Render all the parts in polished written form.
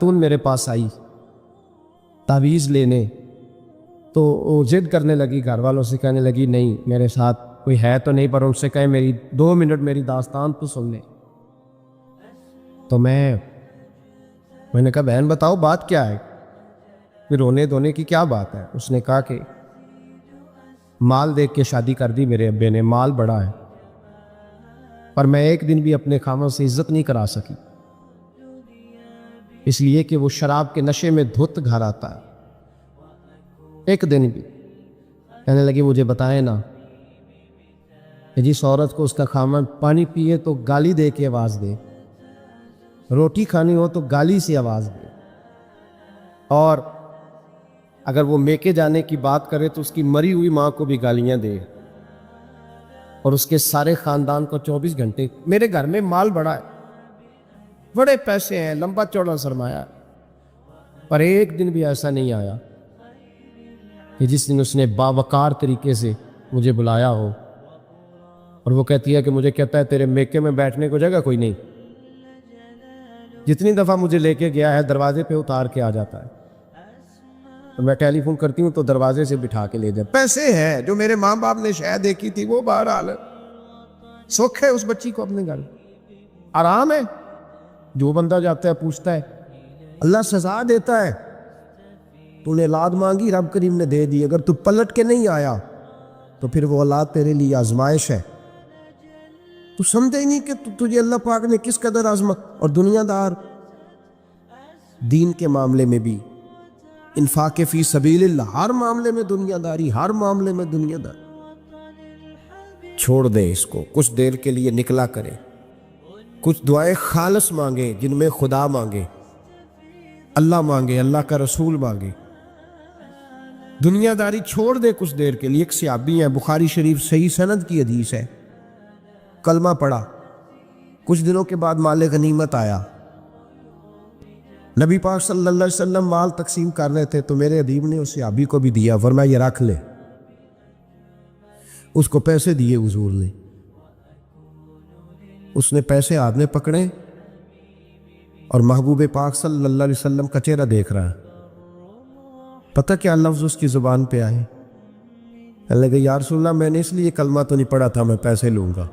خاتون میرے پاس آئی تعویذ لینے، تو وہ ضد کرنے لگی، گھر والوں سے کہنے لگی نہیں میرے ساتھ کوئی ہے تو نہیں، پر ان سے کہیں میری 2 منٹ میری داستان تو سن لیں۔ تو میں نے کہا بہن بتاؤ بات کیا ہے، پھر رونے دھونے کی کیا بات ہے؟ اس نے کہا کہ مال دیکھ کے شادی کر دی میرے ابے نے، مال بڑا ہے، پر میں ایک دن بھی اپنے خاوند سے عزت نہیں کرا سکی، اس لیے کہ وہ شراب کے نشے میں دھت گھر آتا ہے، ایک دن بھی۔ کہنے لگی مجھے بتائیں نا کہ جس عورت کو اس کا خاوند پانی پیے تو گالی دے کے آواز دے، روٹی کھانی ہو تو گالی سے آواز دے، اور اگر وہ میکے جانے کی بات کرے تو اس کی مری ہوئی ماں کو بھی گالیاں دے، اور اس کے سارے خاندان کو 24 گھنٹے۔ میرے گھر میں مال بڑا ہے، بڑے پیسے ہیں، لمبا چوڑا سرمایہ ہے، پر ایک دن بھی ایسا نہیں آیا کہ جس دن اس نے باوقار طریقے سے مجھے بلایا ہو، اور وہ کہتی ہے کہ مجھے کہتا ہے تیرے میکے میں بیٹھنے کو جگہ کوئی نہیں، جتنی دفعہ مجھے لے کے گیا ہے دروازے پہ اتار کے آ جاتا ہے، تو میں ٹیلی فون کرتی ہوں تو دروازے سے بٹھا کے لے جائے۔ پیسے ہیں جو میرے ماں باپ نے شاید دیکھی تھی، وہ بہرحال ہے، سکھ ہے اس بچی کو اپنے گھر، آرام ہے۔ جو بندہ جاتا ہے پوچھتا ہے، اللہ سزا دیتا ہے، تو نے اولاد مانگی رب کریم نے دے دی، اگر تو پلٹ کے نہیں آیا تو پھر وہ اولاد تیرے لیے آزمائش ہے، تو سمجھے ہی نہیں کہ تجھے اللہ پاک نے کس قدر آزما۔ اور دنیا دار دین کے معاملے میں بھی، انفاق فی سبیل اللہ، ہر معاملے میں دنیا داری، ہر معاملے میں دنیا داری۔ چھوڑ دے اس کو، کچھ دیر کے لیے نکلا کرے، کچھ دعائیں خالص مانگے جن میں خدا مانگے، اللہ مانگے، اللہ کا رسول مانگے، دنیا داری چھوڑ دے کچھ دیر کے لیے۔ ایک صحابی ہے، بخاری شریف صحیح سند کی حدیث ہے، کلمہ پڑھا، کچھ دنوں کے بعد مال غنیمت آیا، نبی پاک صلی اللہ علیہ وسلم مال تقسیم کر رہے تھے تو میرے ادیب نے اس صحابی کو بھی دیا، فرمایا یہ رکھ لے، اس کو پیسے دیے حضور نے، اس نے پیسے ہاتھ میں پکڑے اور محبوب پاک صلی اللہ علیہ وسلم کا چہرہ دیکھ رہا ہے، پتہ کیا لفظ اس کی زبان پہ آئے؟ کہنے لگے یا رسول اللہ میں نے اس لیے کلمہ تو نہیں پڑھا تھا میں پیسے لوں گا۔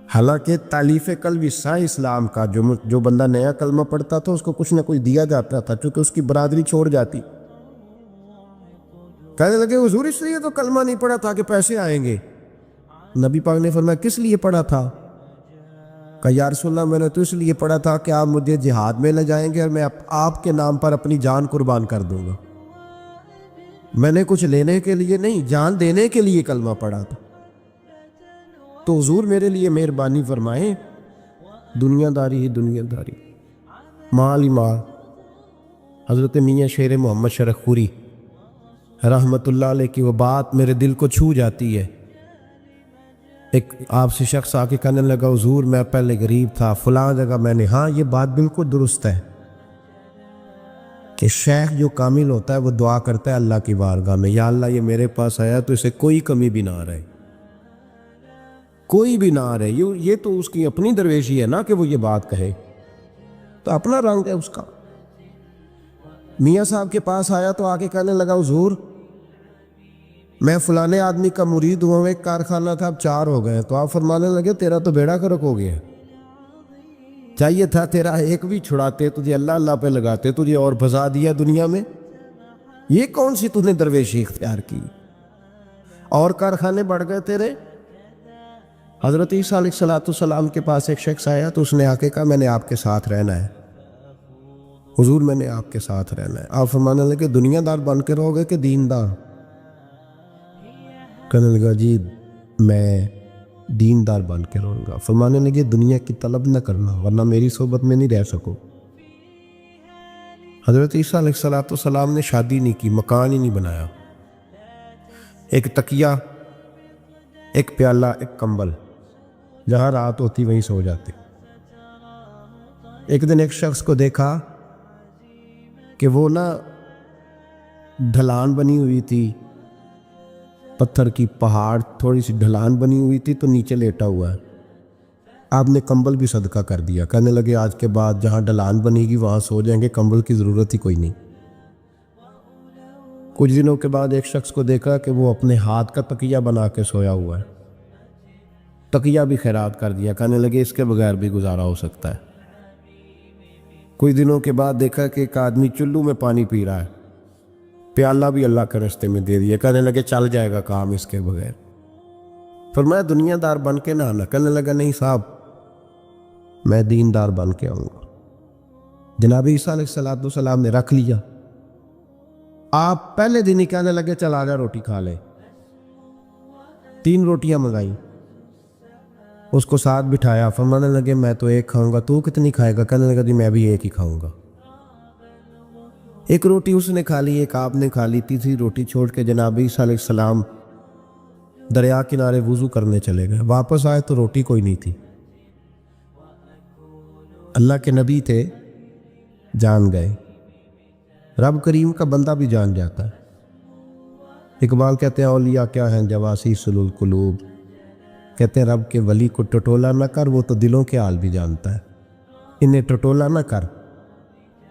حالانکہ تالیف قلب حصہ اسلام کا، جو بندہ نیا کلمہ پڑھتا تھا اس کو کچھ نہ کچھ دیا جاتا تھا، چونکہ اس کی برادری چھوڑ جاتی۔ کہنے لگے حضور اس لیے تو کلمہ نہیں پڑھا تھا کہ پیسے آئیں گے۔ نبی پاک نے فرمایا کس لیے پڑھا تھا؟ کہا یا رسول اللہ میں نے تو اس لیے پڑھا تھا کہ آپ مجھے جہاد میں لے جائیں گے اور میں آپ کے نام پر اپنی جان قربان کر دوں گا۔ میں نے کچھ لینے کے لیے نہیں، جان دینے کے لیے کلمہ پڑھا تھا۔ تو حضور میرے لیے مہربانی فرمائیں، دنیا داری ہی دنیا داری، مال ہی مال۔ حضرت میاں شیر محمد شرخپوری رحمت اللہ علیہ کی وہ بات میرے دل کو چھو جاتی ہے۔ ایک آپ سے شخص آ کے کہنے لگا حضور میں پہلے غریب تھا فلاں جگہ میں نے، ہاں یہ بات بالکل درست ہے کہ شیخ جو کامل ہوتا ہے وہ دعا کرتا ہے اللہ کی بارگاہ میں، یا اللہ یہ میرے پاس آیا تو اسے کوئی کمی بھی نہ رہے، کوئی بھی نہ رہے۔ یہ تو اس کی اپنی درویشی ہے نا کہ وہ یہ بات کہے، تو اپنا رنگ ہے اس کا۔ میاں صاحب کے پاس آیا تو آ کے کہنے لگا حضور میں فلانے آدمی کا مرید ہوا، ایک کارخانہ تھا اب 4 ہو گئے، تو آپ فرمانے لگے تیرا تو بیڑا غرق ہو گیا، چاہیے تھا تیرا ایک بھی چھڑاتے، تجھے اللہ اللہ پہ لگاتے، تجھے اور بھسا دیا دنیا میں، یہ کون سی تُو نے درویشی اختیار کی، اور کارخانے بڑھ گئے تیرے۔ حضرت عیسیٰ علیہ السلام کے پاس ایک شخص آیا تو اس نے آ کے کہا میں نے آپ کے ساتھ رہنا ہے حضور، میں نے آپ کے ساتھ رہنا ہے۔ آپ فرمانے لگے دنیا دار بن کے رہو گے کہ دیندار؟ کہنے لگا جی میں دیندار بن کے رہوں گا۔ فرمانے لگے دنیا کی طلب نہ کرنا ورنہ میری صحبت میں نہیں رہ سکو۔ حضرت عیسیٰ علیہ السلام نے شادی نہیں کی، مکان ہی نہیں بنایا، ایک تکیہ، ایک پیالہ، ایک کمبل، جہاں رات ہوتی وہیں سو جاتے۔ ایک دن ایک شخص کو دیکھا کہ وہ ڈھلان بنی ہوئی تھی، پتھر کی پہاڑ، تھوڑی سی ڈھلان بنی ہوئی تھی تو نیچے لیٹا ہوا ہے، آپ نے کمبل بھی صدقہ کر دیا. کہنے لگے آج کے بعد جہاں ڈھلان بنے گی وہاں سو جائیں گے, کمبل کی ضرورت ہی کوئی نہیں. کچھ دنوں کے بعد ایک شخص کو دیکھا کہ وہ اپنے ہاتھ کا تکیہ بنا کے سویا ہوا ہے. تکیہ بھی خیرات کر دیا. کہنے لگے اس کے بغیر بھی گزارا ہو سکتا ہے. کچھ دنوں کے بعد دیکھا کہ ایک آدمی چلو میں پانی پی رہا ہے, پیالہ بھی اللہ کے راستے میں دے دیا. کہنے لگے چل جائے گا کام اس کے بغیر. فرمایا دنیا دار بن کے نہ آنا. کہنے لگا نہیں صاحب میں دیندار بن کے آؤں گا. جناب عیسیٰ علیہ السلام نے رکھ لیا. آپ پہلے دن ہی کہنے لگے چل آ جا روٹی کھا لے. 3 روٹیاں منگائیں, اس کو ساتھ بٹھایا. فرمانے لگے میں تو ایک کھاؤں گا, تو کتنی کھائے گا؟ کہنے لگا جی میں بھی ایک ہی کھاؤں گا. ایک روٹی اس نے کھا لی, ایک آپ نے کھا لی. تیسری روٹی چھوڑ کے جناب عیسیٰ علیہ السلام دریا کنارے وضو کرنے چلے گئے. واپس آئے تو روٹی کوئی نہیں تھی. اللہ کے نبی تھے, جان گئے. رب کریم کا بندہ بھی جان جاتا ہے. اقبال کہتے ہیں اولیاء کیا ہیں جواسیس القلوب. کہتے ہیں رب کے ولی کو ٹٹولا نہ کر, وہ تو دلوں کے حال بھی جانتا ہے. انہیں ٹٹولا نہ کر,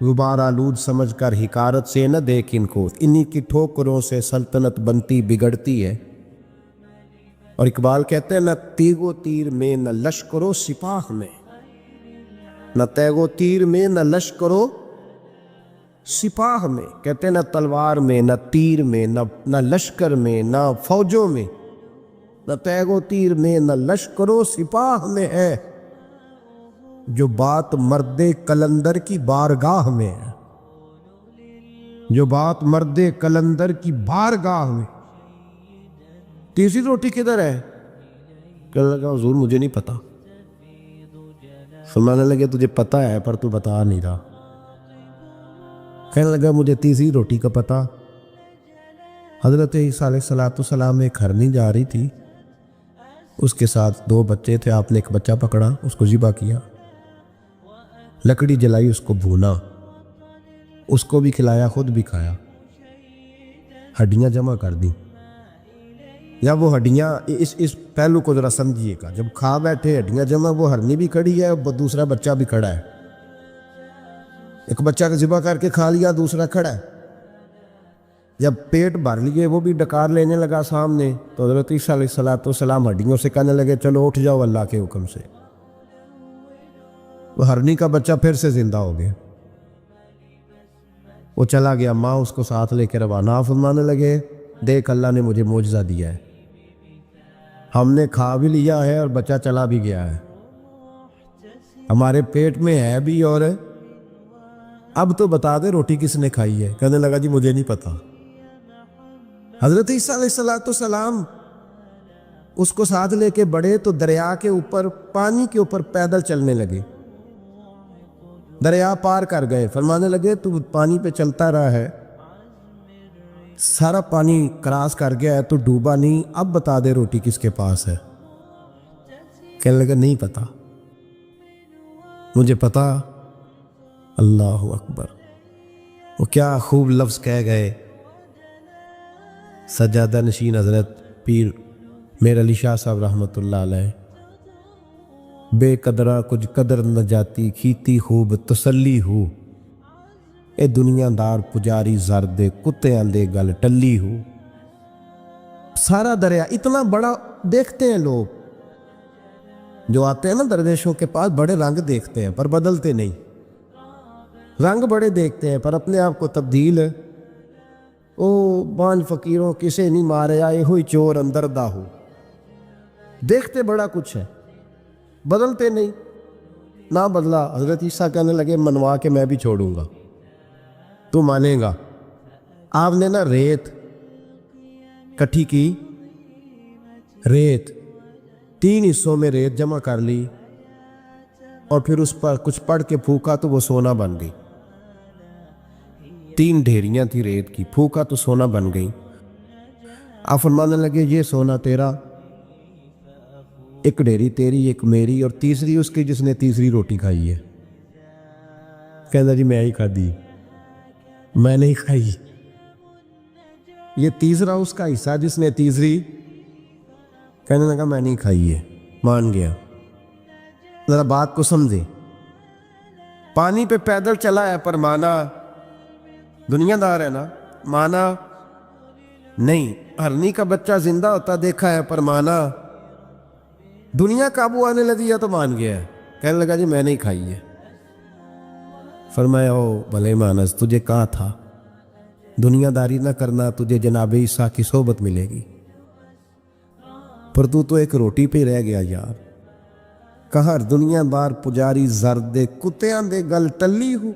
غبار آلود سمجھ کر حکارت سے نہ دیکھ ان کو. انہی کی ٹھوکروں سے سلطنت بنتی بگڑتی ہے. اور اقبال کہتے ہیں نہ تیغ و تیر میں نہ لشکر و سپاہ میں, نہ تیغ و تیر میں نہ لشکر و سپاہ میں. کہتے ہیں نہ تلوار میں نہ تیر میں نہ لشکر میں نہ فوجوں میں, نہ تیغ و تیر میں نہ لشکر و سپاہ میں ہے جو بات مرد قلندر کی بارگاہ میں ہے. جو بات مرد قلندر کی بارگاہ میں. تیسری روٹی کدھر ہے؟ کہنے لگا حضور مجھے نہیں پتا. فرمانے لگے تجھے پتا ہے پر تو بتا نہیں رہا. کہنے لگا مجھے تیسری روٹی کا پتا. حضرت عیسیٰ علیہ السلام ایک ہرنی جا رہی تھی, اس کے ساتھ 2 بچے تھے. آپ نے ایک بچہ پکڑا, اس کو ذبح کیا, لکڑی جلائی, اس کو بھونا, اس کو بھی کھلایا, خود بھی کھایا. ہڈیاں جمع کر دیں. یا وہ ہڈیاں اس پہلو کو ذرا سمجھیے گا. جب کھا بیٹھے ہڈیاں جمع, وہ ہرنی بھی کھڑی ہے, دوسرا بچہ بھی کھڑا ہے. ایک بچہ کو ذبح کر کے کھا لیا, دوسرا کھڑا ہے. جب پیٹ بھر لیے, وہ بھی ڈکار لینے لگا سامنے, تو حضرت عیسیٰ علیہ السلام ہڈیوں سے کہنے لگے چلو اٹھ جاؤ اللہ کے حکم سے. وہ ہرنی کا بچہ پھر سے زندہ ہو گیا. وہ چلا گیا, ماں اس کو ساتھ لے کے روانہ. فرمانے لگے دیکھ اللہ نے مجھے معجزہ دیا ہے, ہم نے کھا بھی لیا ہے اور بچہ چلا بھی گیا ہے, ہمارے پیٹ میں ہے بھی, اور اب تو بتا دے روٹی کس نے کھائی ہے. کہنے لگا جی مجھے نہیں پتا. حضرت عیسیٰ علیہ السلام اس کو ساتھ لے کے بڑے تو دریا کے اوپر, پانی کے اوپر پیدل چلنے لگے. دریا پار کر گئے. فرمانے لگے تو پانی پہ چلتا رہا ہے, سارا پانی کراس کر گیا ہے, تو ڈوبا نہیں, اب بتا دے روٹی کس کے پاس ہے. کہنے لگا نہیں پتا. مجھے پتا. اللہ اکبر. وہ کیا خوب لفظ کہہ گئے. سجادہ نشین حضرت پیر میر علی شاہ صاحب رحمۃ اللہ علیہ. بے قدرہ کچھ قدر نہ جاتی, کھیتی خوب تسلی ہو, اے دنیا دار پجاری زرد کتےاں دے گل ٹلی ہو. سارا دریا اتنا بڑا دیکھتے ہیں لوگ جو آتے ہیں نا درویشوں کے پاس, بڑے رنگ دیکھتے ہیں پر بدلتے نہیں. رنگ بڑے دیکھتے ہیں پر اپنے آپ کو تبدیل, او بانج فقیروں کسے نہیں مارے آئے ہوئی چور اندر دا ہو. دیکھتے بڑا کچھ ہے, بدلتے نہیں. نہ بدلا. حضرت عیسیٰ کہنے لگے منوا کے میں بھی چھوڑوں گا, تو مانے گا. آپ نے نا ریت کٹھی کی, ریت 3 حصوں میں ریت جمع کر لی, اور پھر اس پر کچھ پڑھ کے پھونکا تو وہ سونا بن گئی. 3 ڈھیریاں تھی ریت کی, پھونکا تو سونا بن گئی. آپ فرمانے لگے یہ سونا تیرا, ایک ڈھیری تیری, ایک میری, اور تیسری اس کی جس نے تیسری روٹی کھائی ہے. کہنا جی میں ہی کھا دی, میں نہیں کھائی. یہ تیسرا اس کا حصہ جس نے تیسری. کہنے لگا میں نہیں کھائی ہے, مان گیا. ذرا بات کو سمجھے. پانی پہ پیدل چلا ہے پر مانا دنیا دار ہے نا، مانا نہیں. ہرنی کا بچہ زندہ ہوتا دیکھا ہے پر مانا دنیا قابو آنے لگی ہے تو مان گیا ہے. کہنے لگا جی میں نہیں کھائی ہے. فرمایا او بھلے مانس، تجھے کہا تھا دنیا داری نہ کرنا، تجھے جناب عیسیٰ کی صحبت ملے گی، پر تو ایک روٹی پہ رہ گیا یار. کہاں دنیا دار پجاری زرد دے کتیاں دے گل ٹلی ہو،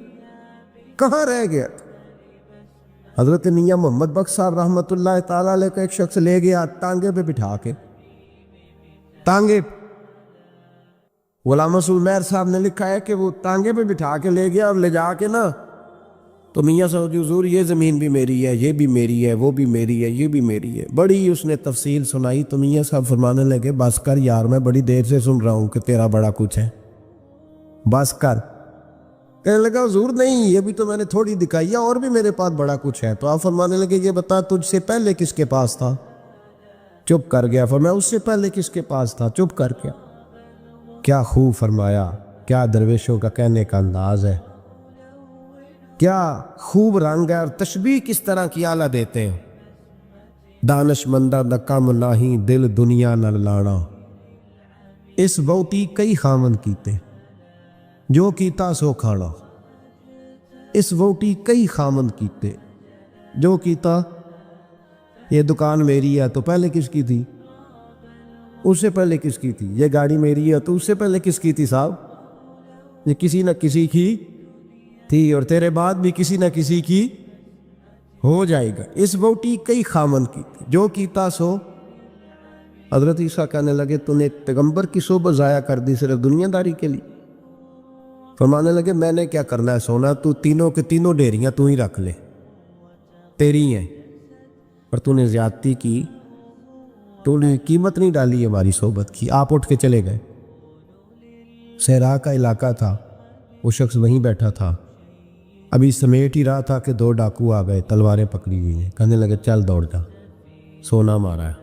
کہاں رہ گیا. حضرت میاں محمد بخش صاحب رحمۃ اللہ تعالیٰ علیہ کا ایک شخص لے گیا ٹانگے پہ بٹھا کے. ٹانگے غلام رسول مہر صاحب نے لکھا ہے کہ وہ ٹانگے پہ بٹھا کے لے گیا اور لے جا کے نا تو میاں صاحب حضور یہ زمین بھی میری ہے، یہ بھی میری ہے، وہ بھی میری ہے، یہ بھی میری ہے. بڑی اس نے تفصیل سنائی تو میاں صاحب فرمانے لگے بس کر یار، میں بڑی دیر سے سن رہا ہوں کہ تیرا بڑا کچھ ہے، بس کر. کہنے لگا حضور نہیں، یہ بھی تو میں نے تھوڑی دکھائی ہے، اور بھی میرے پاس بڑا کچھ ہے. تو آپ فرمانے لگے یہ بتا تجھ سے پہلے کس کے پاس تھا؟ چپ کر گیا. فرمایا اس سے پہلے کس کے پاس تھا؟ چپ کر گیا. کیا خوب فرمایا، کیا درویشوں کا کہنے کا انداز ہے، کیا خوب رنگ ہے، اور تشبیہ کس طرح کی اعلیٰ دیتے ہیں. دانش مندہ دا کم ناہی دل دنیا نہ لانا، اس بوٹی کئی خامن کیتے جو کیتا سو کھانا. اس ووٹی کئی خامن کیتے جو کیتا. یہ دکان میری ہے تو پہلے کس کی تھی؟ اس سے پہلے کس کی تھی. یہ گاڑی میری ہے تو اس سے پہلے کس کی تھی صاحب؟ یہ کسی نہ کسی کی تھی، اور تیرے بعد بھی کسی نہ کسی کی ہو جائے گا. اس ووٹی کئی خامن کی تھی جو کیتا سو. حضرت عیسیٰ کہنے لگے تو نے پیغمبر کی صحبت ضائع کر دی صرف دنیا داری کے لیے. فرمانے لگے میں نے کیا کرنا ہے سونا، تو تینوں کے تینوں ڈیریاں تو ہی رکھ لے، تیری ہیں، پر تو نے زیادتی کی، تو نے قیمت نہیں ڈالی ہماری صحبت کی. آپ اٹھ کے چلے گئے. صحرا کا علاقہ تھا، وہ شخص وہیں بیٹھا تھا، ابھی سمیٹ ہی رہا تھا کہ دو ڈاکو آ گئے، تلواریں پکڑی ہوئی ہیں. کہنے لگے چل دوڑ جا، سونا مارا ہے،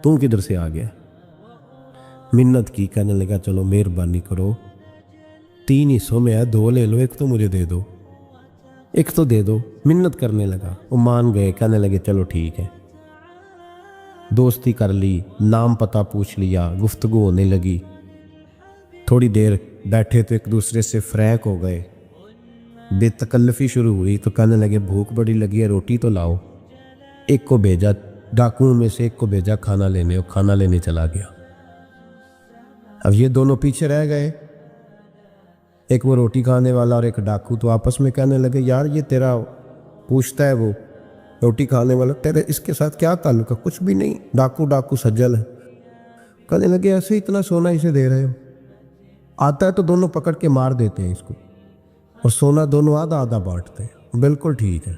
تم کدھر سے آ گیا؟ منت کی. کہنے لگا چلو مہربانی کرو، 3 حصوں میں ہے، 2 لے لو، ایک تو مجھے دے دو، ایک تو دے دو. منت کرنے لگا، وہ مان گئے. کہنے لگے چلو ٹھیک ہے. دوستی کر لی، نام پتہ پوچھ لیا، گفتگو ہونے لگی. تھوڑی دیر بیٹھے تو ایک دوسرے سے فریق ہو گئے، بے تکلفی شروع ہوئی. تو کہنے لگے بھوک بڑی لگی ہے، روٹی تو لاؤ. ایک کو بھیجا، ڈاکوؤں میں سے ایک کو بھیجا کھانا لینے، اور کھانا لینے چلا گیا. اب یہ دونوں پیچھے رہ گئے، ایک وہ روٹی کھانے والا اور ایک ڈاکو. تو آپس میں کہنے لگے یار یہ تیرا پوچھتا ہے وہ روٹی کھانے والا، تیرے اس کے ساتھ کیا تعلق ہے؟ کچھ بھی نہیں، ڈاکو سجل ہے. کہنے لگے ایسے اتنا سونا اسے دے رہے ہو؟ آتا ہے تو دونوں پکڑ کے مار دیتے ہیں اس کو، اور سونا دونوں آدھا آدھا بانٹتے ہیں. بالکل ٹھیک ہے،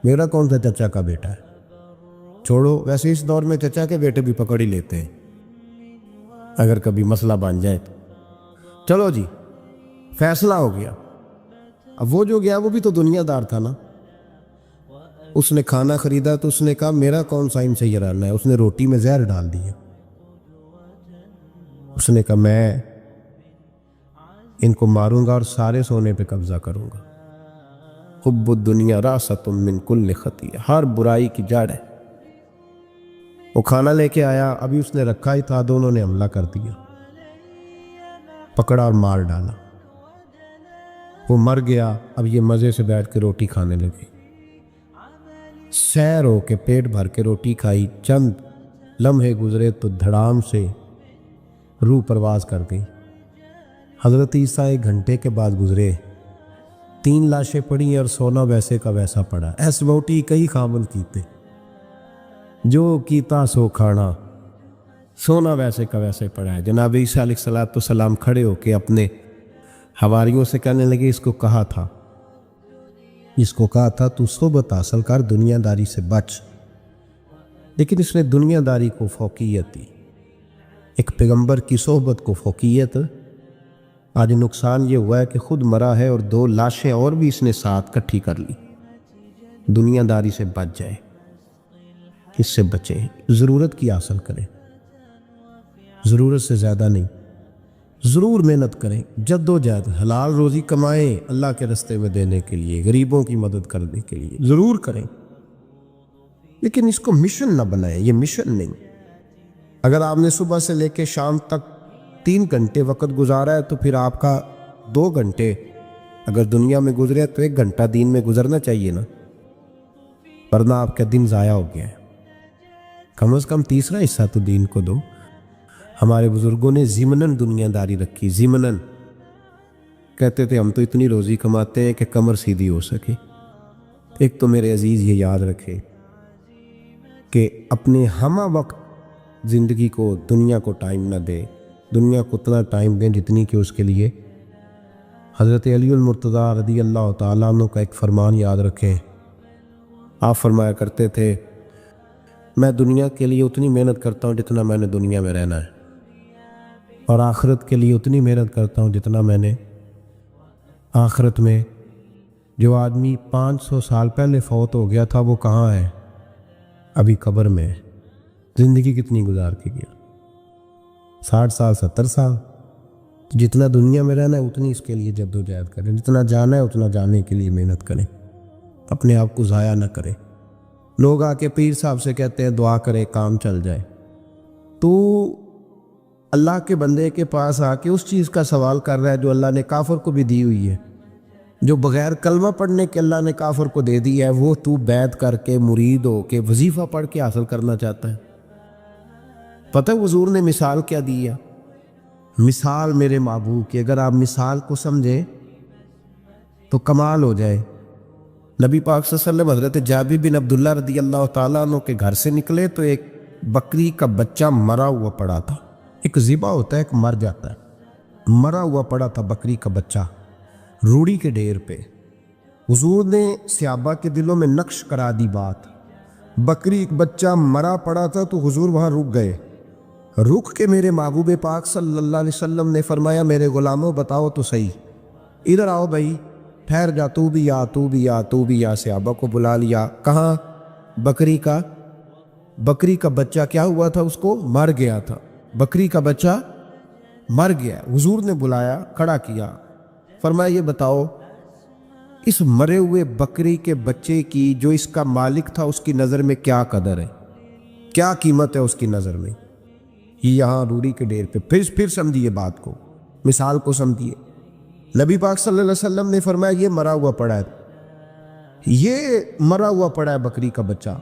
میرا کون سا چچا کا بیٹا ہے، چھوڑو. ویسے اس دور میں چچا کے بیٹے بھی پکڑ ہی لیتے ہیں اگر کبھی مسئلہ بن جائے تو. چلو جی فیصلہ ہو گیا. اب وہ جو گیا وہ بھی تو دنیا دار تھا نا. اس نے کھانا خریدا تو اس نے کہا میرا کون سا ان سے یہ رہنا ہے. اس نے روٹی میں زہر ڈال دیا. اس نے کہا میں ان کو ماروں گا اور سارے سونے پہ قبضہ کروں گا. حب الدنیا راست من کل خطیہ، ہر برائی کی جڑ ہے. وہ کھانا لے کے آیا، ابھی اس نے رکھا ہی تھا، دونوں نے حملہ کر دیا، پکڑا اور مار ڈالا. وہ مر گیا. اب یہ مزے سے بیٹھ کے روٹی کھانے لگے. سیر ہو کے پیٹ بھر کے روٹی کھائی. چند لمحے گزرے تو دھڑام سے روح پرواز کر گئی. حضرت عیسیٰ 1 گھنٹے کے بعد گزرے. 3 لاشیں پڑی ہیں اور سونا ویسے کا ویسا پڑا. ایس بوٹی کئی خامن کیتے جو کیتا سو کھانا. سونا ویسے کا ویسے پڑا ہے. جناب عیسیٰ علیہ السلام کھڑے ہو کے اپنے حواریوں سے کہنے لگے اس کو کہا تھا تو صحبت حاصل کر، دنیا داری سے بچ. لیکن اس نے دنیا داری کو فوقیت دی، ایک پیغمبر کی صحبت کو فوقیت. آج نقصان یہ ہوا ہے کہ خود مرا ہے اور 2 لاشیں اور بھی اس نے ساتھ کٹھی کر لی. دنیا داری سے بچ جائے، اس سے بچیں. ضرورت کی حاصل کریں، ضرورت سے زیادہ نہیں، ضرور محنت کریں، جد و جہد، حلال روزی کمائیں اللہ کے راستے میں دینے کے لیے، غریبوں کی مدد کرنے کے لیے ضرور کریں، لیکن اس کو مشن نہ بنائیں۔ یہ مشن نہیں۔ اگر آپ نے صبح سے لے کے شام تک 3 گھنٹے وقت گزارا ہے تو پھر آپ کا 2 گھنٹے اگر دنیا میں گزرے تو 1 گھنٹہ دین میں گزرنا چاہیے نا، ورنہ آپ کا دن ضائع ہو گیا ہے۔ کم از کم تیسرا حصہ تو دین کو دو۔ ہمارے بزرگوں نے ضمناً دنیا داری رکھی، ضمناً کہتے تھے ہم تو اتنی روزی کماتے ہیں کہ کمر سیدھی ہو سکے۔ ایک تو میرے عزیز یہ یاد رکھے کہ اپنے ہمہ وقت زندگی کو، دنیا کو ٹائم نہ دے، دنیا کو اتنا ٹائم دیں جتنی کہ اس کے لیے۔ حضرت علی المرتضیٰ رضی اللہ تعالیٰ عنہ کا ایک فرمان یاد رکھیں۔ آپ فرمایا کرتے تھے میں دنیا کے لیے اتنی محنت کرتا ہوں جتنا میں نے دنیا میں رہنا ہے، اور آخرت کے لیے اتنی محنت کرتا ہوں جتنا میں نے آخرت میں۔ جو آدمی 500 سال پہلے فوت ہو گیا تھا وہ کہاں ہے؟ ابھی قبر میں ہے۔ زندگی کتنی گزار کے گیا؟ 60 سال 70 سال۔ جتنا دنیا میں رہنا ہے اتنی اس کے لیے جد و جہد کریں، جتنا جانا ہے اتنا جانے کے لیے محنت کریں، اپنے آپ کو ضائع نہ کریں۔ لوگ آ کے پیر صاحب سے کہتے ہیں دعا کرے کام چل جائے، تو اللہ کے بندے کے پاس آ کے اس چیز کا سوال کر رہا ہے جو اللہ نے کافر کو بھی دی ہوئی ہے، جو بغیر کلمہ پڑھنے کے اللہ نے کافر کو دے دی ہے، وہ تو بیعت کر کے مرید ہو کے وظیفہ پڑھ کے حاصل کرنا چاہتا ہے۔ پتہ ہے حضور نے مثال کیا دی ہے؟ مثال میرے محبوب کی، اگر آپ مثال کو سمجھیں تو کمال ہو جائے۔ نبی پاک صلی اللہ علیہ وسلم حضرت جابر بن عبداللہ رضی اللہ تعالیٰ عنہ کے گھر سے نکلے تو ایک بکری کا بچہ مرا ہوا پڑا تھا۔ ایک ذبح ہوتا ہے، ایک مر جاتا ہے، مرا ہوا پڑا تھا بکری کا بچہ روڑی کے ڈھیر پہ۔ حضور نے صحابہ کے دلوں میں نقش کرا دی بات۔ بکری ایک بچہ مرا پڑا تھا تو حضور وہاں رک گئے۔ رک کے میرے محبوب پاک صلی اللہ علیہ وسلم نے فرمایا میرے غلاموں بتاؤ تو صحیح، ادھر آؤ بھائی، ٹھہر جا، تو بھی آ، تو بھی آ، تو بھی آ۔ صحابہ کو بلا لیا۔ کہاں؟ بکری کا بچہ کیا ہوا تھا؟ اس کو مر گیا تھا۔ بکری کا بچہ مر گیا۔ حضور نے بلایا، کھڑا کیا، فرمایا یہ بتاؤ اس مرے ہوئے بکری کے بچے کی جو اس کا مالک تھا اس کی نظر میں کیا قدر ہے، کیا قیمت ہے اس کی نظر میں؟ یہاں روڑی کے ڈھیر پہ پھر سمجھیے بات کو، مثال کو سمجھیے۔ نبی پاک صلی اللہ علیہ وسلم نے فرمایا یہ مرا ہوا پڑا ہے، یہ مرا ہوا پڑا ہے بکری کا بچہ،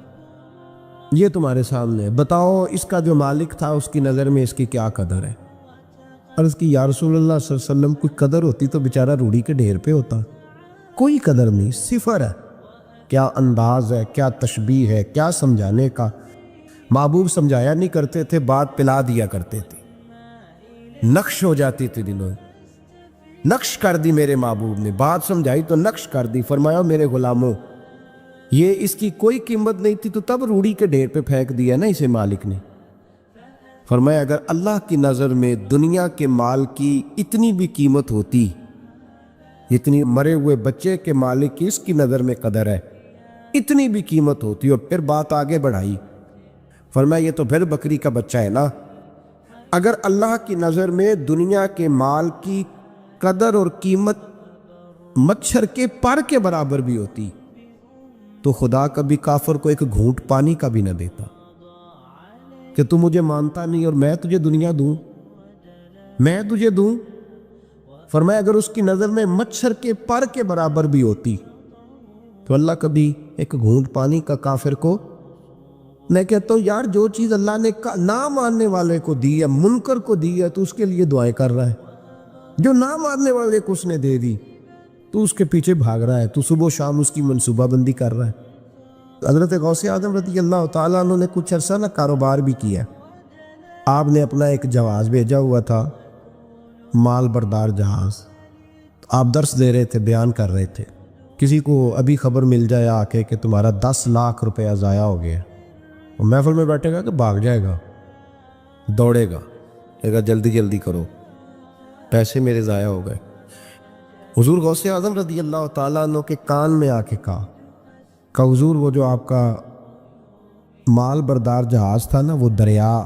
یہ تمہارے سامنے، بتاؤ اس کا جو مالک تھا اس کی نظر میں اس کی کیا قدر ہے؟ عرض کی یا رسول اللہ صلی اللہ علیہ وسلم کوئی قدر ہوتی تو بیچارہ روڑی کے ڈھیر پہ ہوتا، کوئی قدر نہیں، صفر ہے۔ کیا انداز ہے، کیا تشبیہ ہے، کیا سمجھانے کا۔ محبوب سمجھایا نہیں کرتے تھے، بات پلا دیا کرتے تھے، نقش ہو جاتی تھی دلوں میں۔ نقش کر دی میرے محبوب نے، بات سمجھائی تو نقش کر دی۔ فرمایا میرے غلاموں یہ اس کی کوئی قیمت نہیں تھی تو تب روڑی کے ڈھیر پہ پھینک دیا نا اسے مالک نے۔ فرمایا اگر اللہ کی نظر میں دنیا کے مال کی اتنی بھی قیمت ہوتی جتنی مرے ہوئے بچے کے مالک کی اس کی نظر میں قدر ہے، اتنی بھی قیمت ہوتی، اور پھر بات آگے بڑھائی۔ فرمایا یہ تو پھر بکری کا بچہ ہے نا، اگر اللہ کی نظر میں دنیا کے مال کی قدر اور قیمت مچھر کے پر کے برابر بھی ہوتی تو خدا کبھی کافر کو ایک گھونٹ پانی کا بھی نہ دیتا کہ تو مجھے مانتا نہیں اور میں تجھے دنیا دوں، میں تجھے دوں۔ فرمایا اگر اس کی نظر میں مچھر کے پر کے برابر بھی ہوتی تو اللہ کبھی ایک گھونٹ پانی کا کافر کو۔ میں کہتا ہوں یار جو چیز اللہ نے نہ ماننے والے کو دی ہے، منکر کو دی ہے، تو اس کے لیے دعائیں کر رہا ہے۔ جو نہ ماننے والے کو اس نے دے دی تو اس کے پیچھے بھاگ رہا ہے، تو صبح و شام اس کی منصوبہ بندی کر رہا ہے۔ حضرت غوث اعظم رضی اللہ تعالیٰ عنہ نے کچھ عرصہ نہ کاروبار بھی کیا۔ آپ نے اپنا ایک جہاز بھیجا ہوا تھا، مال بردار جہاز۔ آپ درس دے رہے تھے، بیان کر رہے تھے، کسی کو ابھی خبر مل جائے آ کے کہ تمہارا 10 لاکھ روپیہ ضائع ہو گیا، وہ محفل میں بیٹھے گا کہ بھاگ جائے گا، دوڑے گا، کہے گا جلدی جلدی کرو، پیسے میرے ضائع ہو گئے۔ حضور غوث اعظم رضی اللہ تعالیٰ عنہ کے کان میں آ کے کہا کہ حضور وہ جو آپ کا مال بردار جہاز تھا نا وہ دریا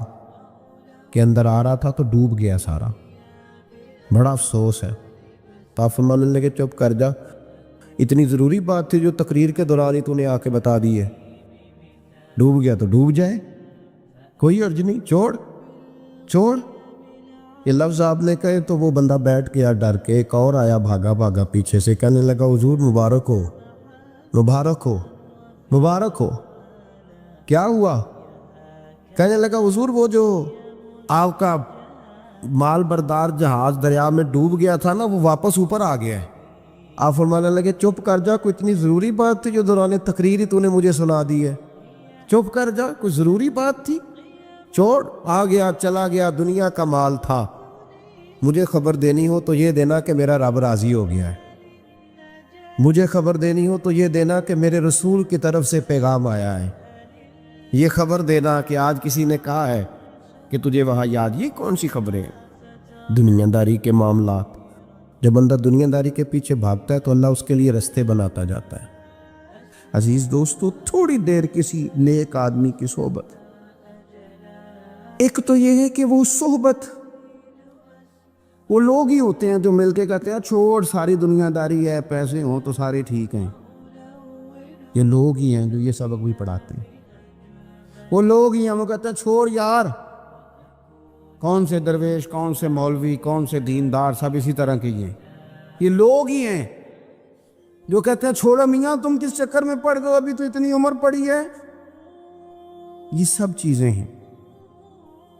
کے اندر آ رہا تھا تو ڈوب گیا سارا، بڑا افسوس ہے۔ تو آپ فرمانے لگے چپ کر جا، اتنی ضروری بات تھی جو تقریر کے دوران ہی تو نے آ کے بتا دی ہے، ڈوب گیا تو ڈوب جائے، کوئی عرض نہیں، چھوڑ۔ یہ لفظ آپ نے کہے تو وہ بندہ بیٹھ گیا ڈر کے، ایک اور آیا بھاگا بھاگا پیچھے سے، کہنے لگا حضور مبارک ہو، مبارک ہو، مبارک ہو۔ کیا ہوا؟ کہنے لگا حضور وہ جو آپ کا مال بردار جہاز دریا میں ڈوب گیا تھا نا، وہ واپس اوپر آ گیا ہے۔ آپ فرمانے لگے چپ کر جا، کوئی اتنی ضروری بات تھی جو دوران تقریر ہی تو نے مجھے سنا دی ہے، چپ کر جا، کوئی ضروری بات تھی، چھوڑ، آ گیا چلا گیا، دنیا کا مال تھا، مجھے خبر دینی ہو تو یہ دینا کہ میرا رب راضی ہو گیا ہے، مجھے خبر دینی ہو تو یہ دینا کہ میرے رسول کی طرف سے پیغام آیا ہے، یہ خبر دینا کہ آج کسی نے کہا ہے کہ تجھے وہاں یاد۔ یہ کون سی خبریں ہیں؟ دنیا داری کے معاملات۔ جب بندہ دنیا داری کے پیچھے بھاگتا ہے تو اللہ اس کے لیے رستے بناتا جاتا ہے۔ عزیز دوستو، تھوڑی دیر کسی نیک آدمی کی صحبت، ایک تو یہ ہے کہ وہ صحبت، وہ لوگ ہی ہوتے ہیں جو مل کے کہتے ہیں چھوڑ، ساری دنیا داری ہے، پیسے ہوں تو سارے ٹھیک ہیں۔ یہ لوگ ہی ہیں جو یہ سبق بھی پڑھاتے ہیں، وہ لوگ ہی ہیں وہ کہتے ہیں چھوڑ یار، کون سے درویش، کون سے مولوی، کون سے دیندار، سب اسی طرح کے ہیں۔ یہ لوگ ہی ہیں جو کہتے ہیں چھوڑو میاں، تم کس چکر میں پڑ گئے، ابھی تو اتنی عمر پڑی ہے۔ یہ سب چیزیں ہیں۔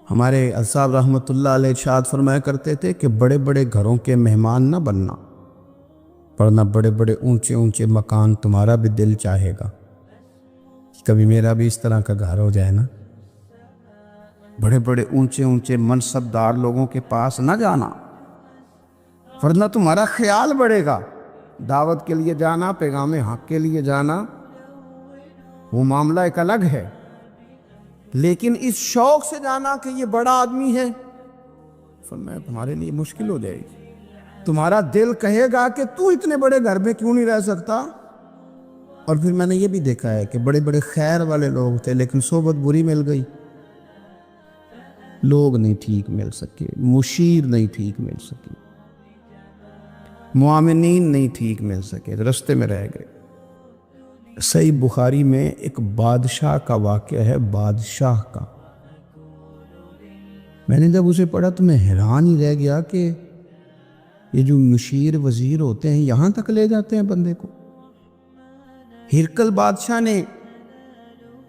ہمارے صاحب رحمۃ اللہ علیہ ارشاد فرمایا کرتے تھے کہ بڑے بڑے گھروں کے مہمان نہ بننا، ورنہ بڑے بڑے اونچے اونچے مکان تمہارا بھی دل چاہے گا، کبھی میرا بھی اس طرح کا گھر ہو جائے نا۔ بڑے بڑے اونچے اونچے منصب دار لوگوں کے پاس نہ جانا، ورنہ تمہارا خیال بڑھے گا۔ دعوت کے لیے جانا، پیغام حق کے لیے جانا، وہ معاملہ ایک الگ ہے، لیکن اس شوق سے جانا کہ یہ بڑا آدمی ہے، فرمایا تمہارے لیے مشکل ہو جائے گی۔ تمہارا دل کہے گا کہ تو اتنے بڑے گھر میں کیوں نہیں رہ سکتا۔ اور پھر میں نے یہ بھی دیکھا ہے کہ بڑے بڑے خیر والے لوگ تھے لیکن صحبت بری مل گئی، لوگ نہیں ٹھیک مل سکے، مشیر نہیں ٹھیک مل سکے، معاونین نہیں ٹھیک مل سکے، رستے میں رہ گئے۔ صحیح بخاری میں ایک بادشاہ کا واقعہ ہے، بادشاہ کا۔ میں نے جب اسے پڑھا تو میں حیران ہی رہ گیا کہ یہ جو مشیر وزیر ہوتے ہیں یہاں تک لے جاتے ہیں بندے کو۔ ہرقل بادشاہ نے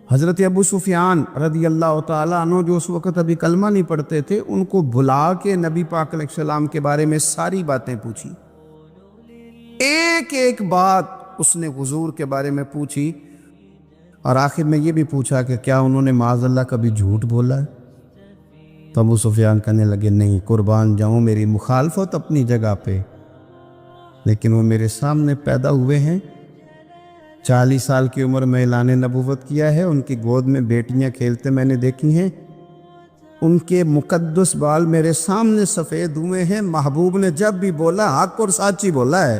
حضرت ابو سفیان رضی اللہ تعالیٰ عنہ، جو اس وقت ابھی کلمہ نہیں پڑھتے تھے، ان کو بلا کے نبی پاک علیہ السلام کے بارے میں ساری باتیں پوچھی، ایک ایک بات اس نے حضور کے بارے میں پوچھی، اور آخر میں یہ بھی پوچھا کہ کیا انہوں نے معاذ اللہ کبھی جھوٹ بولا ہے؟ تو ابو سفیان کہنے لگے نہیں، قربان جاؤں، میری مخالفت اپنی جگہ پہ، لیکن وہ میرے سامنے پیدا ہوئے ہیں، 40 سال کی عمر میں اعلان نبوت کیا ہے، ان کی گود میں بیٹیاں کھیلتے میں نے دیکھی ہیں، ان کے مقدس بال میرے سامنے سفید ہوئے ہیں، محبوب نے جب بھی بولا حق اور سچی بولا ہے۔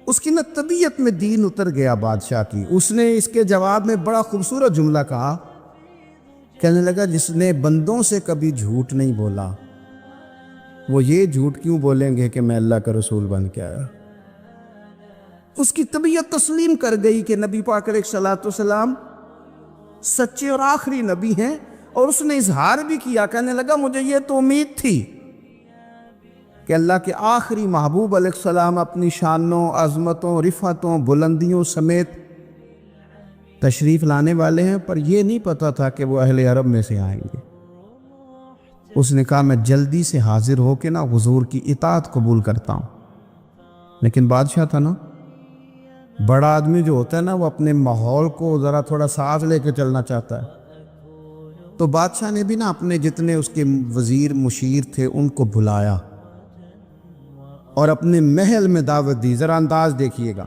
اس کی نہ طبیعت میں دین اتر گیا بادشاہ کی۔ اس نے اس کے جواب میں بڑا خوبصورت جملہ کہا، کہنے لگا جس نے بندوں سے کبھی جھوٹ نہیں بولا، وہ یہ جھوٹ کیوں بولیں گے کہ میں اللہ کا رسول بن کے آیا۔ اس کی طبیعت تسلیم کر گئی کہ نبی پاک علیہ السلام سچے اور آخری نبی ہیں، اور اس نے اظہار بھی کیا، کہنے لگا مجھے یہ تو امید تھی کہ اللہ کے آخری محبوب علیہ السلام اپنی شانوں، عظمتوں، رفعتوں، بلندیوں سمیت تشریف لانے والے ہیں، پر یہ نہیں پتا تھا کہ وہ اہل عرب میں سے آئیں گے۔ اس نے کہا میں جلدی سے حاضر ہو کے نا حضور کی اطاعت قبول کرتا ہوں، لیکن بادشاہ تھا نا، بڑا آدمی جو ہوتا ہے نا وہ اپنے ماحول کو ذرا تھوڑا ساتھ لے کے چلنا چاہتا ہے۔ تو بادشاہ نے بھی نا اپنے جتنے اس کے وزیر مشیر تھے ان کو بلایا اور اپنے محل میں دعوت دی، ذرا انداز دیکھیے گا،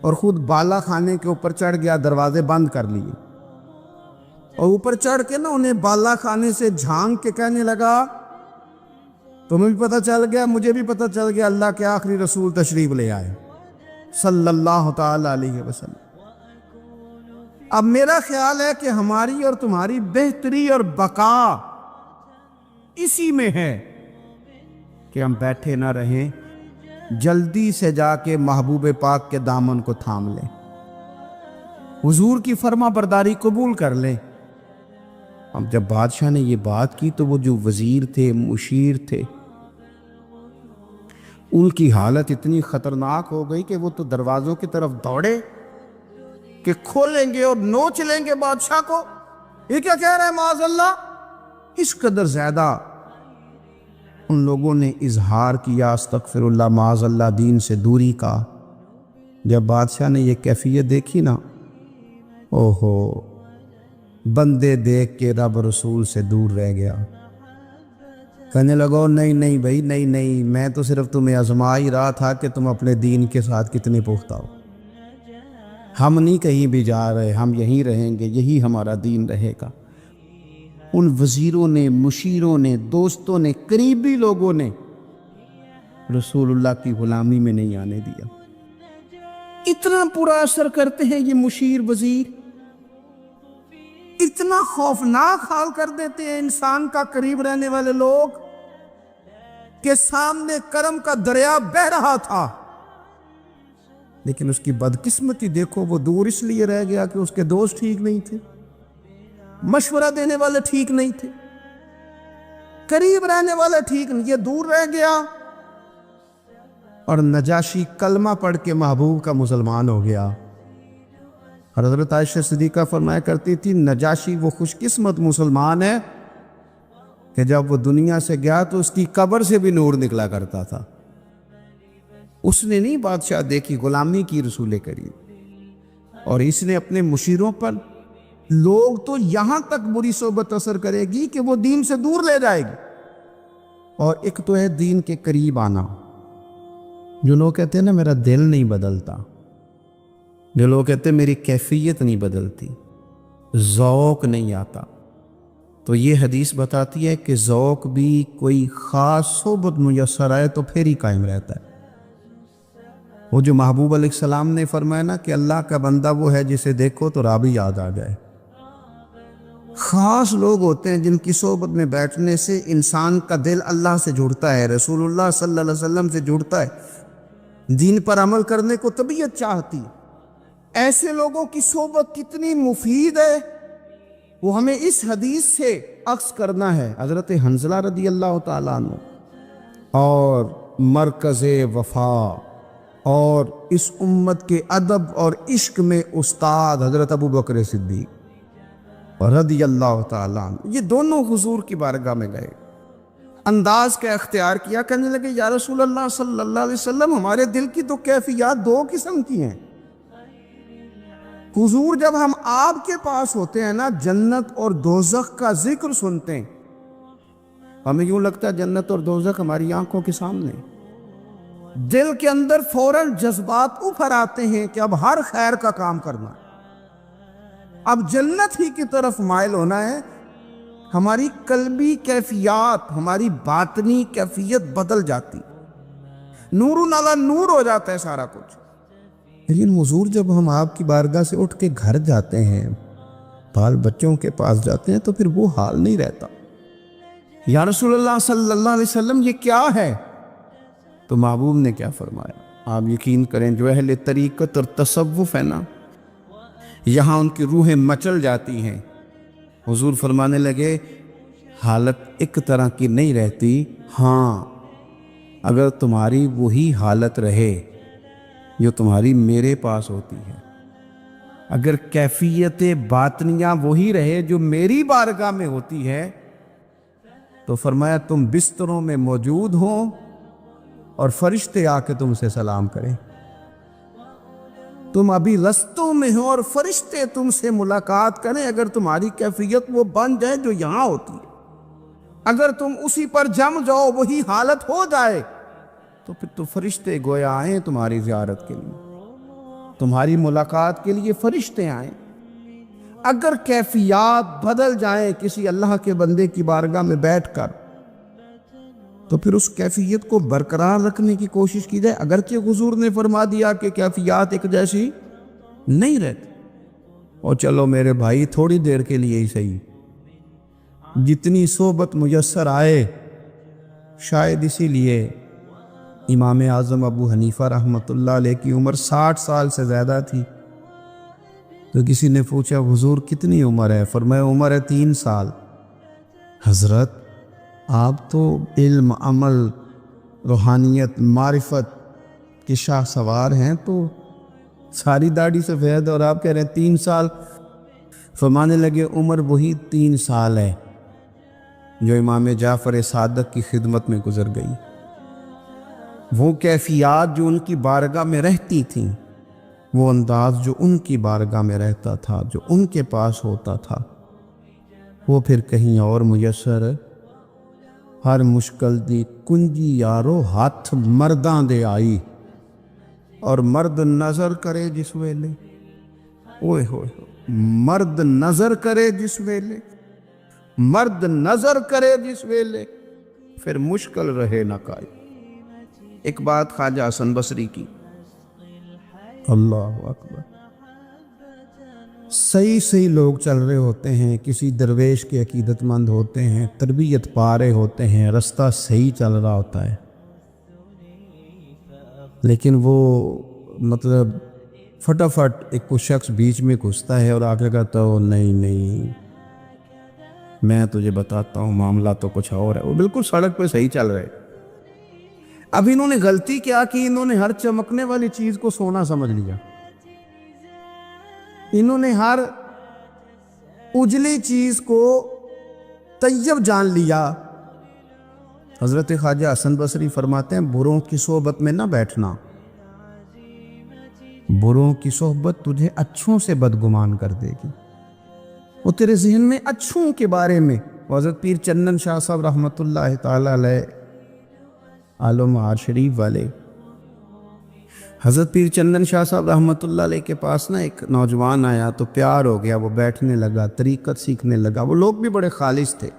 اور خود بالا خانے کے اوپر چڑھ گیا، دروازے بند کر لیے، اور اوپر چڑھ کے نا انہیں بالا خانے سے جھانک کے کہنے لگا تمہیں بھی پتہ چل گیا، مجھے بھی پتہ چل گیا، اللہ کے آخری رسول تشریف لے آئے صلی اللہ تعالی علیہ وسلم۔ اب میرا خیال ہے کہ ہماری اور تمہاری بہتری اور بقا اسی میں ہے کہ ہم بیٹھے نہ رہیں، جلدی سے جا کے محبوب پاک کے دامن کو تھام لیں، حضور کی فرما برداری قبول کر لیں۔ اب جب بادشاہ نے یہ بات کی تو وہ جو وزیر تھے، مشیر تھے، ان کی حالت اتنی خطرناک ہو گئی کہ وہ تو دروازوں کی طرف دوڑے کہ کھولیں گے اور نوچ لیں گے بادشاہ کو۔ یہ کیا کہہ رہا ہے معاذ اللہ؟ اس قدر زیادہ ان لوگوں نے اظہار کیا استغفر اللہ معاذ اللہ دین سے دوری کا۔ جب بادشاہ نے یہ کیفیت دیکھی نا، اوہو، بندے دیکھ کے رب رسول سے دور رہ گیا۔ کہنے لگو نہیں نہیں بھائی، نہیں، میں تو صرف تمہیں آزما ہی رہا تھا کہ تم اپنے دین کے ساتھ کتنے پختہ ہو۔ ہم نہیں کہیں بھی جا رہے، ہم یہیں رہیں گے، یہی ہمارا دین رہے گا۔ ان وزیروں نے، مشیروں نے، دوستوں نے، قریبی لوگوں نے رسول اللہ کی غلامی میں نہیں آنے دیا۔ اتنا برا اثر کرتے ہیں یہ مشیر وزیر، اتنا خوفناک حال کر دیتے ہیں انسان کا قریب رہنے والے لوگ کہ سامنے کرم کا دریا بہہ رہا تھا، لیکن اس کی بدقسمتی دیکھو، وہ دور اس لیے رہ گیا کہ اس کے دوست ٹھیک نہیں تھے، مشورہ دینے والے ٹھیک نہیں تھے، قریب رہنے والے ٹھیک نہیں، یہ دور رہ گیا۔ اور نجاشی کلمہ پڑھ کے محبوب کا مسلمان ہو گیا۔ اور حضرت عائشہ صدیقہ فرمایا کرتی تھی، نجاشی وہ خوش قسمت مسلمان ہے کہ جب وہ دنیا سے گیا تو اس کی قبر سے بھی نور نکلا کرتا تھا۔ اس نے نہیں بادشاہ دیکھی، غلامی کی رسول کریم، اور اس نے اپنے مشیروں پر، لوگ تو یہاں تک بری صحبت اثر کرے گی کہ وہ دین سے دور لے جائے گی۔ اور ایک تو ہے دین کے قریب آنا، جو لوگ کہتے ہیں نا میرا دل نہیں بدلتا، جو لوگ کہتے ہیں میری کیفیت نہیں بدلتی، ذوق نہیں آتا، تو یہ حدیث بتاتی ہے کہ ذوق بھی کوئی خاص صحبت میسر آئے تو پھر ہی قائم رہتا ہے۔ وہ جو محبوب علیہ السلام نے فرمایا نا کہ اللہ کا بندہ وہ ہے جسے دیکھو تو رابی یاد آ جائے۔ خاص لوگ ہوتے ہیں جن کی صحبت میں بیٹھنے سے انسان کا دل اللہ سے جڑتا ہے، رسول اللہ صلی اللہ علیہ وسلم سے جڑتا ہے، دین پر عمل کرنے کو طبیعت چاہتی ہے۔ ایسے لوگوں کی صحبت کتنی مفید ہے، وہ ہمیں اس حدیث سے عکس کرنا ہے۔ حضرت حنظلہ رضی اللہ تعالیٰ عنہ اور مرکز وفا اور اس امت کے ادب اور عشق میں استاد حضرت ابوبکر صدیق رضی اللہ تعالیٰ عنہ، یہ دونوں حضور کی بارگاہ میں گئے، انداز کا اختیار کیا، کہنے لگے یا رسول اللہ صلی اللہ علیہ وسلم، ہمارے دل کی تو کیفیات دو قسم کی ہیں۔ حضور جب ہم آپ کے پاس ہوتے ہیں نا، جنت اور دوزخ کا ذکر سنتے ہیں، ہمیں یوں لگتا ہے جنت اور دوزخ ہماری آنکھوں کے سامنے، دل کے اندر فوراً جذبات ابھر آتے ہیں کہ اب ہر خیر کا کام کرنا ہے، اب جنت ہی کی طرف مائل ہونا ہے۔ ہماری قلبی کیفیات، ہماری باطنی کیفیت بدل جاتی، نور علی نور ہو جاتا ہے سارا کچھ۔ لیکن حضور جب ہم آپ کی بارگاہ سے اٹھ کے گھر جاتے ہیں، بال بچوں کے پاس جاتے ہیں، تو پھر وہ حال نہیں رہتا۔ یا رسول اللہ صلی اللہ علیہ وسلم یہ کیا ہے؟ تو محبوب نے کیا فرمایا؟ آپ یقین کریں، جو اہل طریقت اور تصوف ہے نا، یہاں ان کی روحیں مچل جاتی ہیں۔ حضور فرمانے لگے حالت ایک طرح کی نہیں رہتی، ہاں اگر تمہاری وہی حالت رہے جو تمہاری میرے پاس ہوتی ہے، اگر کیفیت باطنیہ وہی رہے جو میری بارگاہ میں ہوتی ہے، تو فرمایا تم بستروں میں موجود ہوں اور فرشتے آ کے تم سے سلام کریں، تم ابھی رستوں میں ہو اور فرشتے تم سے ملاقات کریں، اگر تمہاری کیفیت وہ بن جائے جو یہاں ہوتی ہے، اگر تم اسی پر جم جاؤ، وہی حالت ہو جائے، تو پھر تو فرشتے گویا آئیں تمہاری زیارت کے لیے، تمہاری ملاقات کے لیے فرشتے آئیں۔ اگر کیفیات بدل جائیں کسی اللہ کے بندے کی بارگاہ میں بیٹھ کر، تو پھر اس کیفیت کو برقرار رکھنے کی کوشش کی جائے، اگرچہ حضور نے فرما دیا کہ کیفیات ایک جیسی نہیں رہتی، اور چلو میرے بھائی تھوڑی دیر کے لیے ہی صحیح، جتنی صحبت میسر آئے شاید اسی لیے امام اعظم ابو حنیفہ رحمۃ اللہ علیہ کی عمر 60 سال سے زیادہ تھی. تو کسی نے پوچھا حضور کتنی عمر ہے؟ فرمایا عمر ہے 3 سال. حضرت آپ تو علم، عمل، روحانیت، معرفت کے شاہ سوار ہیں، تو ساری داڑھی سفید اور آپ کہہ رہے ہیں 3 سال. فرمانے لگے عمر وہی 3 سال ہے جو امام جعفر صادق کی خدمت میں گزر گئی. وہ کیفیات جو ان کی بارگاہ میں رہتی تھیں، وہ انداز جو ان کی بارگاہ میں رہتا تھا، جو ان کے پاس ہوتا تھا، وہ پھر کہیں اور میسر. ہر مشکل دی کنجی یارو ہاتھ مرداں دے آئی، اور مرد نظر کرے جس ویلے، اوئے ہوئے مرد نظر کرے جس ویلے، مرد نظر کرے جس ویلے، پھر مشکل رہے نہ کائی. ایک بات خواجہ حسن بصری کی، اللہ اکبر. صحیح لوگ چل رہے ہوتے ہیں، کسی درویش کے عقیدت مند ہوتے ہیں، تربیت پا رہے ہوتے ہیں، رستہ صحیح چل رہا ہوتا ہے، لیکن وہ مطلب فٹافٹ ایک کوئی شخص بیچ میں گھستا ہے اور آگے کہتا ہو نہیں میں تجھے بتاتا ہوں معاملہ تو کچھ اور ہے. وہ بالکل سڑک پہ صحیح چل رہے. اب انہوں نے غلطی کیا کی؟ انہوں نے ہر چمکنے والی چیز کو سونا سمجھ لیا. انہوں نے ہر اجلی چیز کو طیب جان لیا. حضرت خواجہ حسن بصری فرماتے ہیں بروں کی صحبت میں نہ بیٹھنا، بروں کی صحبت تجھے اچھوں سے بدگمان کر دے گی. وہ تیرے ذہن میں اچھوں کے بارے میں. حضرت پیر چندن شاہ صاحب رحمۃ اللہ تعالی علیہ عالم آر شریف والے، حضرت پیر چندن شاہ صاحب رحمۃ اللہ علیہ کے پاس نا ایک نوجوان آیا تو پیار ہو گیا. وہ بیٹھنے لگا، طریقت سیکھنے لگا. وہ لوگ بھی بڑے خالص تھے.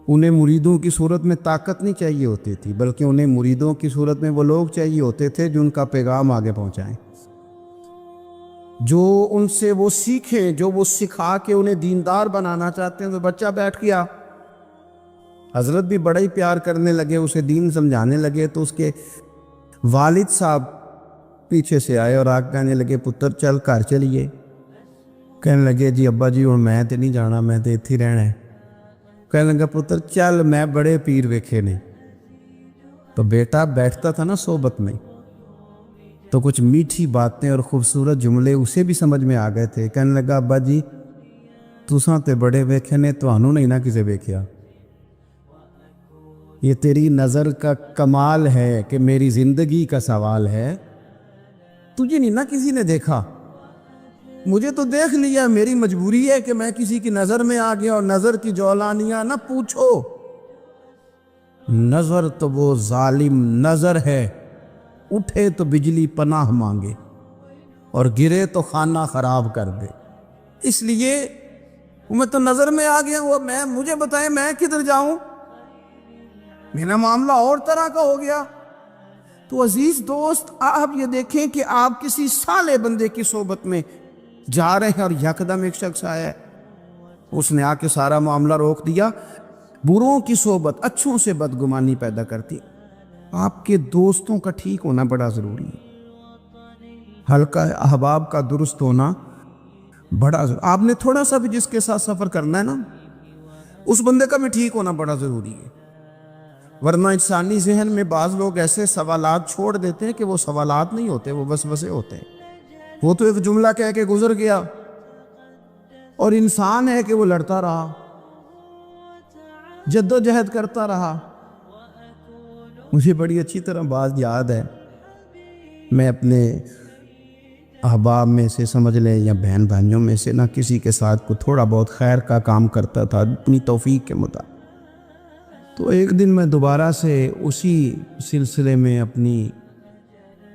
انہیں مریدوں کی صورت میں طاقت نہیں چاہیے ہوتی تھی، بلکہ انہیں مریدوں کی صورت میں وہ لوگ چاہیے ہوتے تھے جو ان کا پیغام آگے پہنچائیں، جو ان سے وہ سیکھیں، جو وہ سکھا کے انہیں دیندار بنانا چاہتے ہیں. تو بچہ بیٹھ گیا، حضرت بھی بڑا ہی پیار کرنے لگے، اسے دین سمجھانے لگے. تو اس کے والد صاحب پیچھے سے آئے اور آگ کہنے لگے پتر چل گھر چلیے. کہنے لگے جی ابا جی اور میں تے نہیں جانا، میں تے اتھی رہنا ہے. کہنے لگا پتر چل میں بڑے پیر ویکھے نے. تو بیٹا بیٹھتا تھا نا صحبت میں، تو کچھ میٹھی باتیں اور خوبصورت جملے اسے بھی سمجھ میں آ گئے تھے. کہنے لگا ابا جی تساں تے بڑے ویکھے نے، تہانوں نہیں نہ کسے ویکھیا. یہ تیری نظر کا کمال ہے کہ میری زندگی کا سوال ہے، تجھے نہیں نہ کسی نے دیکھا، مجھے تو دیکھ لیا. میری مجبوری ہے کہ میں کسی کی نظر میں آ گیا. اور نظر کی جولانیاں نہ پوچھو، نظر تو وہ ظالم نظر ہے، اٹھے تو بجلی پناہ مانگے اور گرے تو خانہ خراب کر دے. اس لیے میں تو نظر میں آ گیا ہوں. مجھے بتائیں میں کدھر جاؤں؟ میرا معاملہ اور طرح کا ہو گیا. تو عزیز دوست آپ یہ دیکھیں کہ آپ کسی صالح بندے کی صحبت میں جا رہے ہیں اور یکدم ایک شخص آیا ہے، اس نے آ کے سارا معاملہ روک دیا. بروں کی صحبت اچھوں سے بدگمانی پیدا کرتی. آپ کے دوستوں کا ٹھیک ہونا بڑا ضروری ہے، حلقہ احباب کا درست ہونا بڑا ضروری. آپ نے تھوڑا سا بھی جس کے ساتھ سفر کرنا ہے نا، اس بندے کا بھی ٹھیک ہونا بڑا ضروری ہے. ورنہ انسانی ذہن میں بعض لوگ ایسے سوالات چھوڑ دیتے ہیں کہ وہ سوالات نہیں ہوتے، وہ وسوسے ہوتے ہیں. وہ تو ایک جملہ کہہ کے گزر گیا، اور انسان ہے کہ وہ لڑتا رہا، جد و جہد کرتا رہا. مجھے بڑی اچھی طرح بات یاد ہے، میں اپنے احباب میں سے سمجھ لیں یا بہن بھائیوں میں سے نہ کسی کے ساتھ کو تھوڑا بہت خیر کا کام کرتا تھا اپنی توفیق کے مطابق. تو ایک دن میں دوبارہ سے اسی سلسلے میں اپنی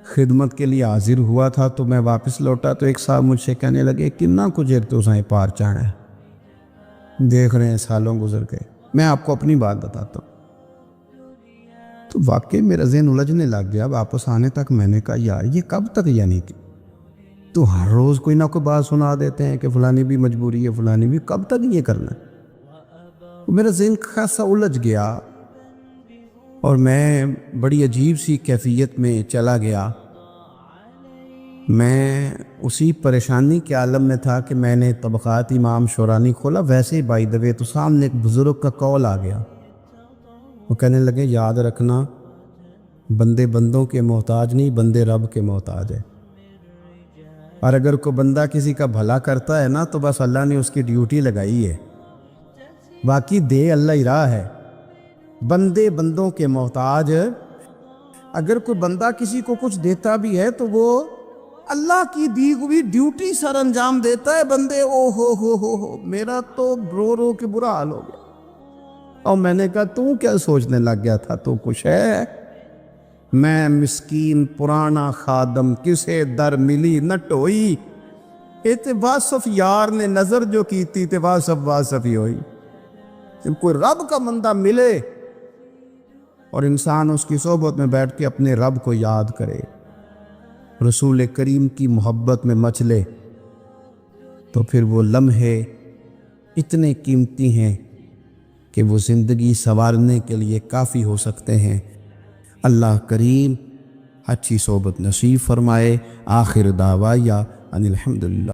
خدمت کے لیے حاضر ہوا تھا. تو میں واپس لوٹا تو ایک صاحب مجھ سے کہنے لگے کنا کچھ تو سائیں پار چاہنا ہے. دیکھ رہے ہیں سالوں گزر گئے. میں آپ کو اپنی بات بتاتا ہوں. تو واقعی میرا ذہن الجھنے لگ گیا. واپس آنے تک میں نے کہا یار یہ کب تک، یعنی کہ تو ہر روز کوئی نہ کوئی بات سنا دیتے ہیں کہ فلانی بھی مجبوری ہے، فلانی بھی، کب تک یہ کرنا ہے؟ میرا ذہن خاصا الجھ گیا. اور میں بڑی عجیب سی کیفیت میں چلا گیا. میں اسی پریشانی کے عالم میں تھا کہ میں نے طبقات امام شورانی کھولا. ویسے ہی بائی دا وے تو سامنے ایک بزرگ کا کال آ گیا. وہ کہنے لگے یاد رکھنا بندے بندوں کے محتاج نہیں، بندے رب کے محتاج ہے. اور اگر کوئی بندہ کسی کا بھلا کرتا ہے نا تو بس اللہ نے اس کی ڈیوٹی لگائی ہے، باقی دے اللہ ہی راہ ہے. بندے بندوں کے محتاج. اگر کوئی بندہ کسی کو کچھ دیتا بھی ہے تو وہ اللہ کی دی ہوئی ڈیوٹی سر انجام دیتا ہے. بندے او ہو میرا تو رو رو کے برا حال ہو گیا. اور میں نے کہا تو کیا سوچنے لگ گیا تھا، تو کچھ ہے؟ میں مسکین پرانا خادم، کسے در ملی نہ ٹوئی. واصف یار نے نظر جو کی تھی تے واصف ہی ہوئی. جب کوئی رب کا بندہ ملے اور انسان اس کی صحبت میں بیٹھ کے اپنے رب کو یاد کرے، رسول کریم کی محبت میں مچلے، تو پھر وہ لمحے اتنے قیمتی ہیں کہ وہ زندگی سنوارنے کے لیے کافی ہو سکتے ہیں. اللہ کریم اچھی صحبت نصیب فرمائے. آخر دعوایا ان الحمدللہ.